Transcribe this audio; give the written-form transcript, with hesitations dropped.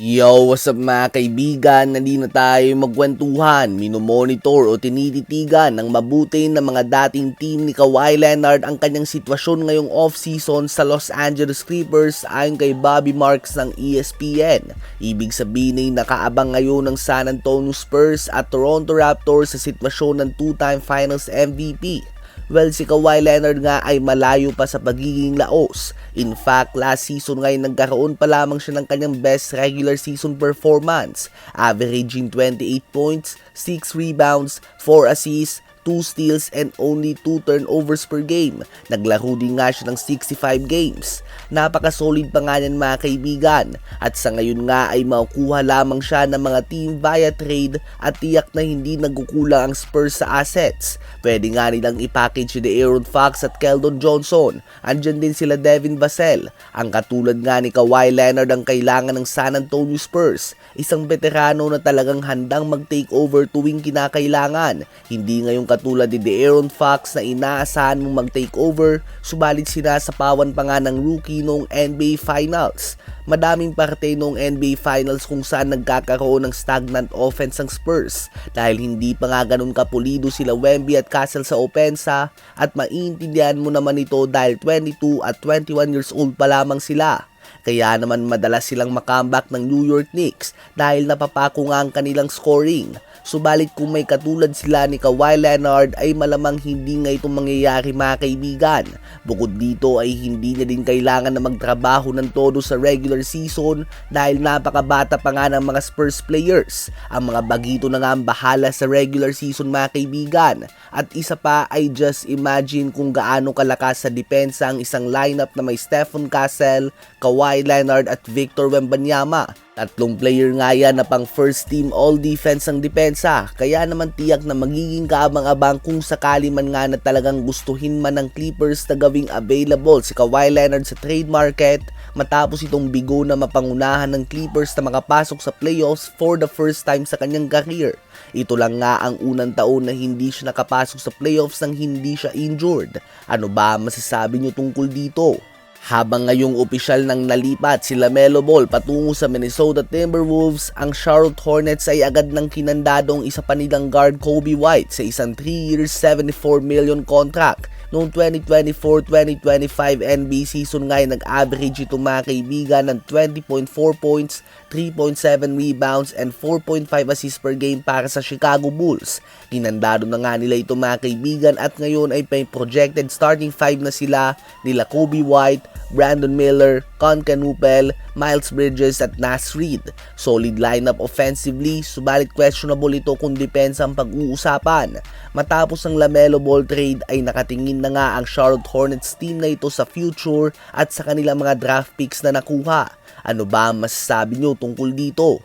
Yo, what's up mga kaibigan? Nandito na tayo magkwentuhan, minomonitor o tinititigan ng mabuti ng mga dating team ni Kawhi Leonard ang kanyang sitwasyon ngayong off-season sa Los Angeles Clippers ayon kay Bobby Marks ng ESPN. Ibig sabihin ay nakaabang ngayon ng San Antonio Spurs at Toronto Raptors sa sitwasyon ng two-time Finals MVP. Well, si Kawhi Leonard nga ay malayo pa sa pagiging laos. In fact, last season nga ay nagkaroon pa lamang siya ng kanyang best regular season performance, averaging 28 points, 6 rebounds, 4 assists, 2 steals and only 2 turnovers per game. Naglaro din nga siya ng 65 games. Napaka-solid pa nga niyan mga kaibigan at sa ngayon nga ay makukuha lamang siya ng mga team via trade at tiyak na hindi nagkukulang ang Spurs sa assets. Pwede nga nilang i-package si De'Aaron Fox at Keldon Johnson. Andyan din sila Devin Vassell. Ang katulad nga ni Kawhi Leonard ang kailangan ng San Antonio Spurs. Isang veterano na talagang handang mag-take over tuwing kinakailangan. Hindi ngayong katulad ni De'Aaron Fox na inaasahan mong mag-take over, subalit sinasapawan pa nga ng rookie noong NBA Finals. Madaming parte noong NBA Finals kung saan nagkakaroon ng stagnant offense ang Spurs dahil hindi pa nga ganun kapulido sila Wemby at Castle sa opensa at maiintindihan mo naman ito dahil 22 at 21 years old pa lamang sila. Kaya naman madalas silang makambak ng New York Knicks dahil napapako nga ang kanilang scoring. Subalit kung may katulad sila ni Kawhi Leonard ay malamang hindi nga ito mangyayari mga kaibigan. Bukod dito ay hindi niya din kailangan na magtrabaho ng todo sa regular season dahil napakabata pa nga ng mga Spurs players. Ang mga bagito na nga ang bahala sa regular season mga kaibigan. At isa pa ay just imagine kung gaano kalakas sa depensa ang isang lineup na may Stephen Castle, Kawhi Leonard at Victor Wembanyama. Tatlong player nga yan na pang first team all defense ang depensa, kaya naman tiyak na magiging kaabang-abang kung sakali man nga na talagang gustuhin man ng Clippers na gawing available si Kawhi Leonard sa trade market matapos itong bigo na mapangunahan ng Clippers na makapasok sa playoffs for the first time sa kanyang career. Ito lang nga ang unang taon na hindi siya nakapasok sa playoffs nang hindi siya injured. Ano ba masasabi niyo tungkol dito? Habang ngayong opisyal nang nalipat si LaMelo Ball patungo sa Minnesota Timberwolves, ang Charlotte Hornets ay agad nang kinandadong isa pa nilang guard Kobe White sa isang 3 years $74 million contract. Noong 2024-2025 NBA season nga ay nag-average ito mga kaibigan ng 20.4 points, 3.7 rebounds and 4.5 assists per game para sa Chicago Bulls. Kinandado na nga nila ito mga kaibigan at ngayon ay may projected starting 5 na sila nila Kobe White, Brandon Miller, Con Canupel, Miles Bridges at Naz Reid. Solid lineup offensively, subalit questionable ito kung depensa ang pag-uusapan. Matapos ang LaMelo Ball trade ay nakatingin na nga ang Charlotte Hornets team na ito sa future at sa kanilang mga draft picks na nakuha. Ano ba ang masasabi nyo tungkol dito?